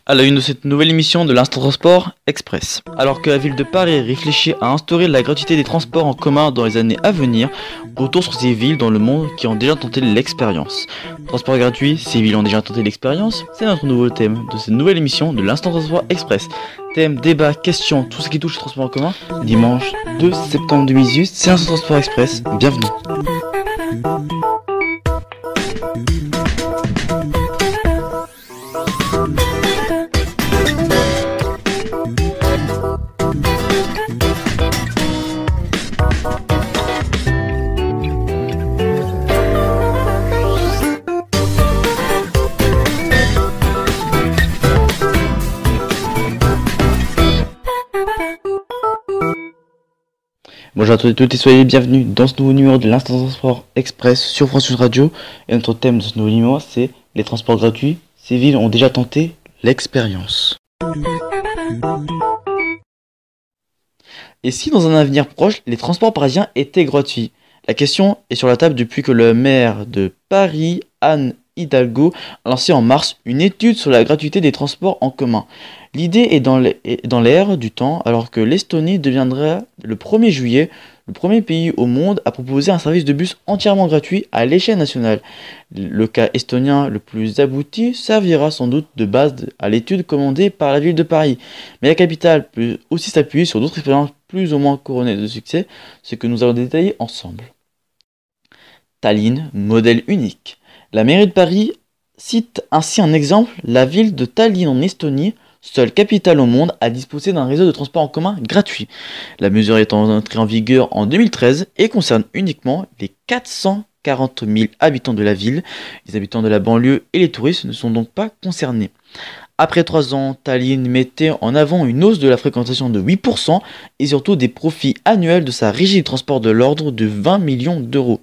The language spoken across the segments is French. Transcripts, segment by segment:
À la une de cette nouvelle émission de l'Instant Transport Express. Alors que la ville de Paris réfléchit à instaurer la gratuité des transports en commun dans les années à venir, retour sur ces villes dans le monde qui ont déjà tenté l'expérience. Transport gratuit, ces villes ont déjà tenté l'expérience, c'est notre nouveau thème de cette nouvelle émission de l'Instant Transport Express. Thème, débat, questions, tout ce qui touche le transport en commun. Dimanche 2 septembre 2018, c'est l'Instant Transport Express, bienvenue. Bonjour à toutes et soyez les bienvenus dans ce nouveau numéro de l'Instant Transport Express sur France Radio. Et notre thème de ce nouveau numéro, c'est les transports gratuits. Ces villes ont déjà tenté l'expérience. Et si dans un avenir proche, les transports parisiens étaient gratuits? La question est sur la table depuis que le maire de Paris, Anne Hidalgo, a lancé en mars une étude sur la gratuité des transports en commun. L'idée est dans l'air du temps, alors que l'Estonie deviendra le 1er juillet le premier pays au monde à proposer un service de bus entièrement gratuit à l'échelle nationale. Le cas estonien le plus abouti servira sans doute de base à l'étude commandée par la ville de Paris. Mais la capitale peut aussi s'appuyer sur d'autres expériences plus ou moins couronnées de succès, ce que nous allons détailler ensemble. Tallinn, modèle unique. La mairie de Paris cite ainsi un exemple, la ville de Tallinn en Estonie, seule capitale au monde à disposer d'un réseau de transport en commun gratuit. La mesure est entrée en vigueur en 2013 et concerne uniquement les 440 000 habitants de la ville. Les habitants de la banlieue et les touristes ne sont donc pas concernés. Après 3 ans, Tallinn mettait en avant une hausse de la fréquentation de 8% et surtout des profits annuels de sa régie de transport de l'ordre de 20 millions d'euros.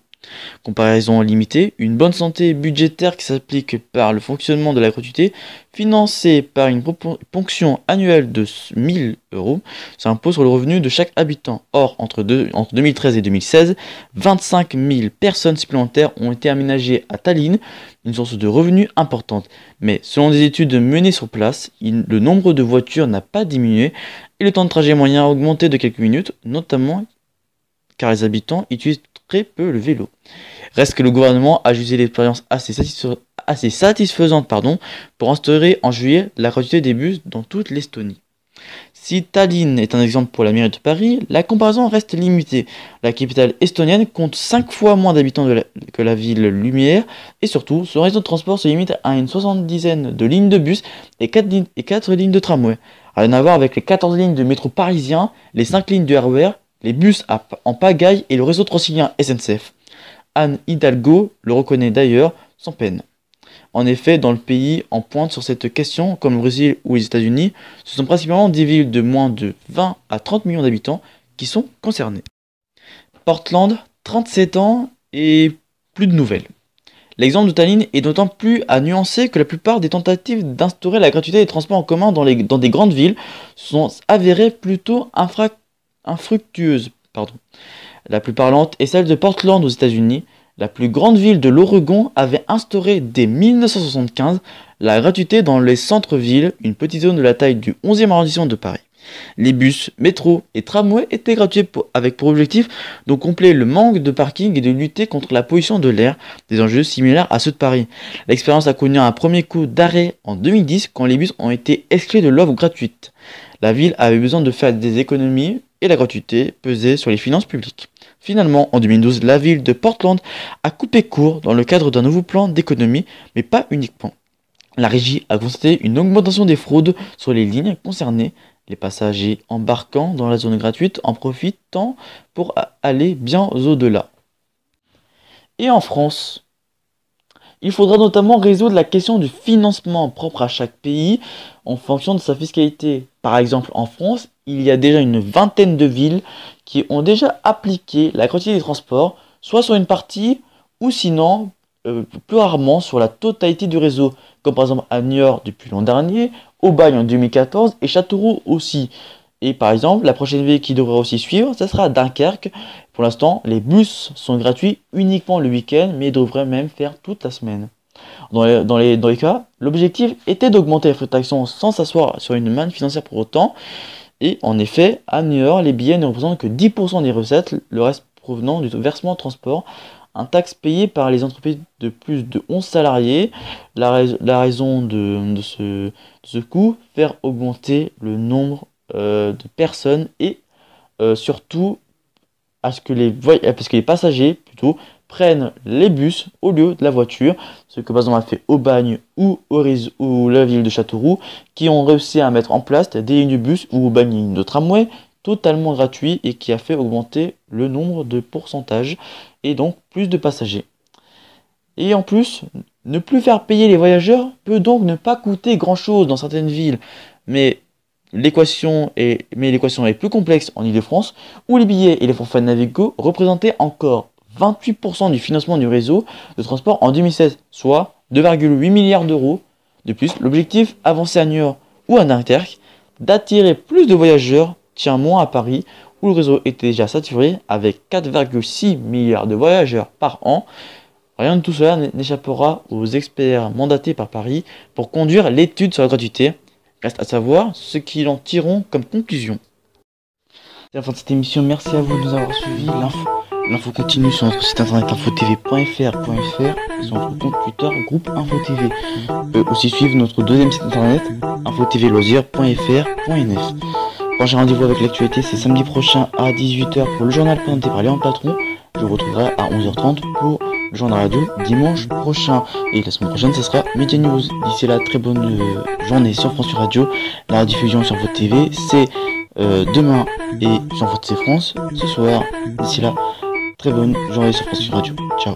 Comparaison limitée, une bonne santé budgétaire qui s'applique par le fonctionnement de la gratuité, financée par une ponction annuelle de 1000 euros, s'impose sur le revenu de chaque habitant. Or, entre 2013 et 2016, 25 000 personnes supplémentaires ont été aménagées à Tallinn, une source de revenus importante. Mais selon des études menées sur place, le nombre de voitures n'a pas diminué et le temps de trajet moyen a augmenté de quelques minutes, notamment car les habitants utilisent très peu le vélo. Reste que le gouvernement a jugé l'expérience assez satisfaisante pour instaurer en juillet la gratuité des bus dans toute l'Estonie. Si Tallinn est un exemple pour la mairie de Paris, la comparaison reste limitée. La capitale estonienne compte 5 fois moins d'habitants que la ville lumière et surtout, son réseau de transport se limite à une 70aine de lignes de bus et 4 lignes de tramway. Rien à voir avec les 14 lignes de métro parisien, les 5 lignes du RER, les bus en pagaille et le réseau transilien SNCF. Anne Hidalgo le reconnaît d'ailleurs sans peine. En effet, dans le pays en pointe sur cette question, comme le Brésil ou les États-Unis, ce sont principalement des villes de moins de 20 à 30 millions d'habitants qui sont concernées. Portland, 37 ans et plus de nouvelles. L'exemple de Tallinn est d'autant plus à nuancer que la plupart des tentatives d'instaurer la gratuité des transports en commun dans des grandes villes sont avérées plutôt infructueuse. La plus parlante est celle de Portland aux États-Unis. La plus grande ville de l'Oregon avait instauré dès 1975 la gratuité dans les centres-villes, une petite zone de la taille du 11e arrondissement de Paris. Les bus, métros et tramways étaient gratuits avec pour objectif de combler le manque de parking et de lutter contre la pollution de l'air, des enjeux similaires à ceux de Paris. L'expérience a connu un premier coup d'arrêt en 2010 quand les bus ont été exclus de l'offre gratuite. La ville avait besoin de faire des économies et la gratuité pesait sur les finances publiques. Finalement, en 2012, la ville de Portland a coupé court dans le cadre d'un nouveau plan d'économie, mais pas uniquement. La régie a constaté une augmentation des fraudes sur les lignes concernées, les passagers embarquant dans la zone gratuite en profitant pour aller bien au-delà. Et en France, il faudra notamment résoudre la question du financement propre à chaque pays en fonction de sa fiscalité. Par exemple, en France, il y a déjà une vingtaine de villes qui ont déjà appliqué la gratuité des transports, soit sur une partie, ou sinon, plus rarement, sur la totalité du réseau, comme par exemple à Niort depuis l'an dernier, Aubagne en 2014 et Châteauroux aussi. Et par exemple, la prochaine ville qui devrait aussi suivre, ça sera Dunkerque. Pour l'instant, les bus sont gratuits uniquement le week-end, mais ils devraient même faire toute la semaine. Dans les cas, l'objectif était d'augmenter les frais de taxation sans s'asseoir sur une manne financière pour autant. Et en effet, à New York, les billets ne représentent que 10% des recettes, le reste provenant du versement de transport, un taxe payé par les entreprises de plus de 11 salariés. La raison de ce coût, faire augmenter le nombre de personnes et surtout parce que les passagers plutôt prennent les bus au lieu de la voiture, ce que par exemple a fait Aubagne ou la ville de Châteauroux, qui ont réussi à mettre en place des lignes de bus ou Aubagne des lignes de tramway totalement gratuits et qui a fait augmenter le nombre de pourcentages et donc plus de passagers. Et en plus, ne plus faire payer les voyageurs peut donc ne pas coûter grand chose dans certaines villes, mais l'équation est plus complexe en Ile-de-France, où les billets et les forfaits Navigo représentaient encore 28% du financement du réseau de transport en 2016, soit 2,8 milliards d'euros. De plus, l'objectif avancé à New York ou à Dunkerque d'attirer plus de voyageurs tient moins à Paris, où le réseau était déjà saturé avec 4,6 milliards de voyageurs par an. Rien de tout cela n'échappera aux experts mandatés par Paris pour conduire l'étude sur la gratuité. Reste à savoir ce qu'ils en tireront comme conclusion. C'est la fin de cette émission, merci à vous de nous avoir suivis. L'info continue sur notre site internet infotv.fr et sur notre compte Twitter groupe InfoTV. On peut aussi suivre notre deuxième site internet infotvloisirs.fr.nf. Prochain rendez-vous avec l'actualité, c'est samedi prochain à 18h pour le journal présenté par Léon Patron. Je vous retrouverai à 11h30 pour le journal radio dimanche prochain. Et la semaine prochaine, ce sera Media News. D'ici là, très bonne journée sur France Radio. La rediffusion sur votre TV, c'est demain et sur votre TV France ce soir. D'ici là, très bonne journée sur France Radio. Ciao.